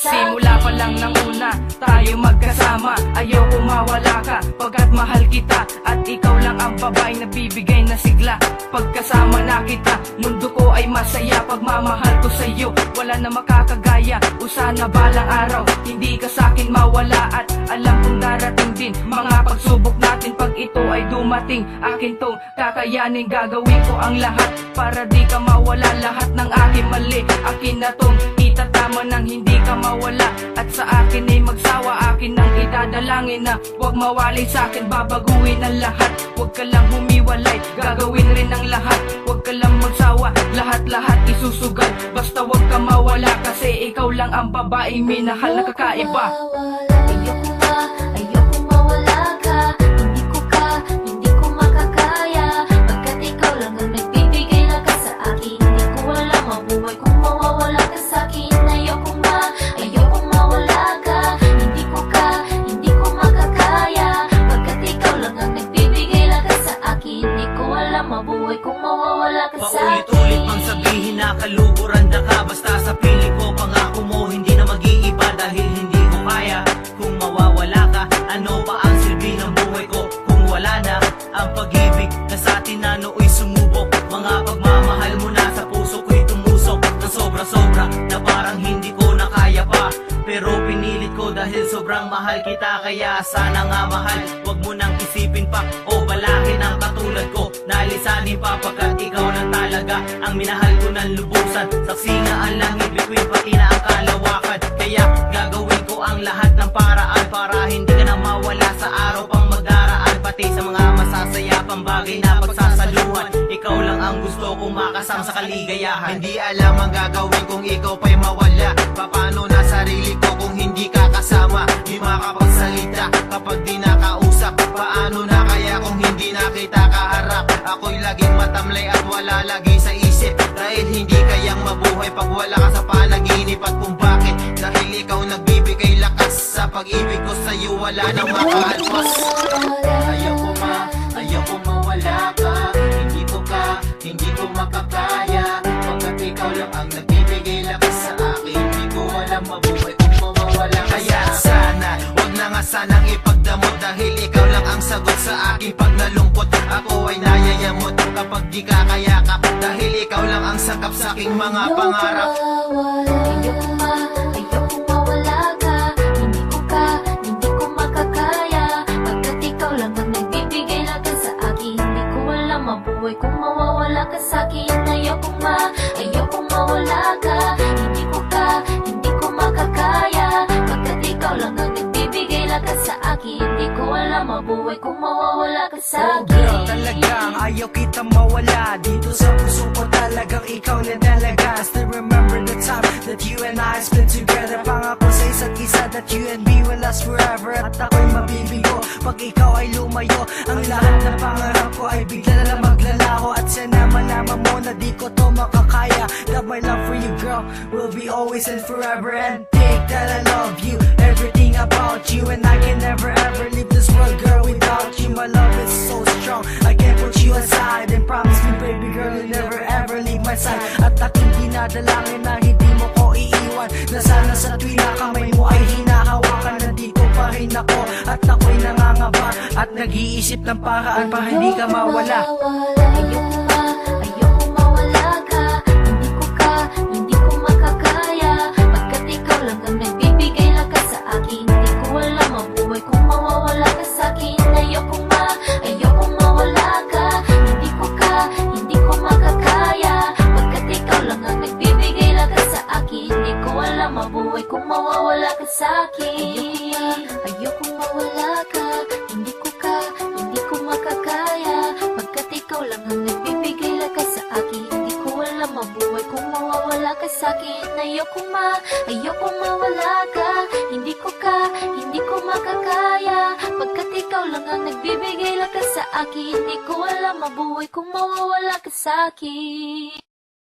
Simula pa lang ng una, tayo magkasama. Ayoko mawala ka, pagkat mahal kita. At ikaw lang ang babaeng nabibigay na sigla. Pagkasama na kita, mundo ko ay masaya. Pagmamahal ko sa'yo, wala na makakagaya. Sana balang araw, hindi ka sa'kin mawala. At alam kong darating din mga pagsubok natin. Pag ito ay dumating, akin tong kakayanin. Gagawin ko ang lahat para di ka mawala. Lahat ng aking mali, akin na tong itatama nang hindi ka mawala. At sa akin ay magsawa, akin ang idadalangin na huwag mawalay sa'kin, babaguhin ang lahat. Huwag ka lang humiwalay, gagawin rin ang lahat. Huwag ka lang magsawa, lahat-lahat isusugal. Basta huwag ka mawala, kasi ikaw lang ang babaeng minahal na kakaiba. Ayoko nga, ayoko mawala ka. Hindi ko makakaya. Pagkat ikaw lang ang nagbibigay na ka sa akin. Hindi ko alam ang buhay kung mawawala ka sa akin. Ayoko nga, ayoko mawala ka. Hindi ko makakaya. Pagkat ikaw lang ang nagbibigay na ka sa akin. Hindi ko alam ang buhay kung mawawala ka sa akin. Paulit-ulit mang sabihin na kaluguran na ka. Basta sa piling ko, pangako mo hindi na mag-iiba. Dahil hindi ko kaya kung mawawala ka. Ano ba ang silbi ng buhay ko kung wala na ang pag-ibig na sa atin na nooy sumubok? Mga pagmamahal mo na sa puso ko'y tumusok na sobra-sobra na parang hindi ko na kaya pa. Pero pinilit ko dahil sobrang mahal kita. Kaya sana nga mahal, wag mo nang isipin pa o balakin ang katulad ko. Nalisanin pa pagkat ikaw na talaga ang minahal ko ng lubusan. Saksi nga ang langit, bituin pati na ang kalawakan. Kaya gagawin ko ang lahat ng paraan para hindi ka na mawala sa araw pang magdaraan. Pati sa mga masasaya pang bagay na pagsasaluhan. Ikaw lang ang gusto kong makasama sa kaligayahan. Hindi alam ang gagawin kung ikaw pa'y mawala. Paano na sarili ko kung hindi ka kasama? Di makapagsalita kapag di nakausap. Paano na kaya kung hindi na kita kaharap? Ako'y laging matamlay at wala lagi sa isip. Dahil hindi kayang mabuhay pag wala ka sa panaginip. At kung bakit? Dahil ikaw nagbibigay lakas. Sa pag-ibig ko sa'yo wala nang makaalpas. Ayoko mawala ka. Hindi ko makakaya. Pagkat ikaw lang ang nagbibigay lakas sa akin. Hindi ko alam mabuhay kung mawawala ka. Kaya sana, wag na nga sanang ipagdamot. Dahil ikaw lang ang sagot sa akin pag nalungkot. Ako ay nayayamot kapag di ka kayakap. Dahil ikaw lang ang sakap sa aking mga pangarap. Ayoko nga, ayoko mawala ka. Hindi ko makakaya. Pagkat ikaw lang ang nagbibigay lakas sa akin. Hindi ko alam ang buhay kung mawawala ka sa akin. Ayoko nga, ayoko mawala ka. Hindi ko makakaya. Pagkat ikaw lang ang nagbibigay lakas sa akin. Hindi ko alam ang buhay kung mawawala ka sa Oh akin. girl, talagang ayaw kita mawala. Dito sa puso ko talagang ikaw na dalaga. Still remember the time that you and I spent together. Pangako sa isa't isa that you and me will last forever. At ako'y mabibigo pag ikaw ay lumayo. Ang lahat ng pangarap ko ay bigla na lang maglalaho. At sana malaman mo na di ko to makakaya. That my love for you girl will be always and forever. And think that I love you, everything about you. And I can never ever leave this world girl without you. My love is so strong, I can't put you aside. And promise me baby girl you'll never ever leave my side. At aking dinadalangin na hindi mo ko iiwan. Na sana sa tuwing na kamay mo ay hinahawakan. Nandito pa rin ako at ako'y nangangaba. At nag-iisip ng paraan para hindi ka mawala. Ayoko nga, ayoko mawala ka. Hindi ko makakaya. Pagkat ikaw lang ang nagbibigay lakas sa akin. Hindi ko alam ang buhay kung mawawala ka sa akin. Ayoko nga, ayoko mawala ka. Hindi ko makakaya. Pagkat ikaw lang ang nagbibigay lakas sa akin. Hindi ko alam ang buhay kung mawawala ka sa akin. Ayoko mawala ka. Hindi ko makakaya. Pagkat ikaw lang ang nagbibigay lakas sa akin. Hindi ko alam ang buhay kung mawawala ka sa akin. Ayoko mawala ka. Hindi ko makakaya. Pagkat ikaw lang ang nagbibigay lakas sa akin. Hindi ko alam ang buhay kung mawawala ka sa akin.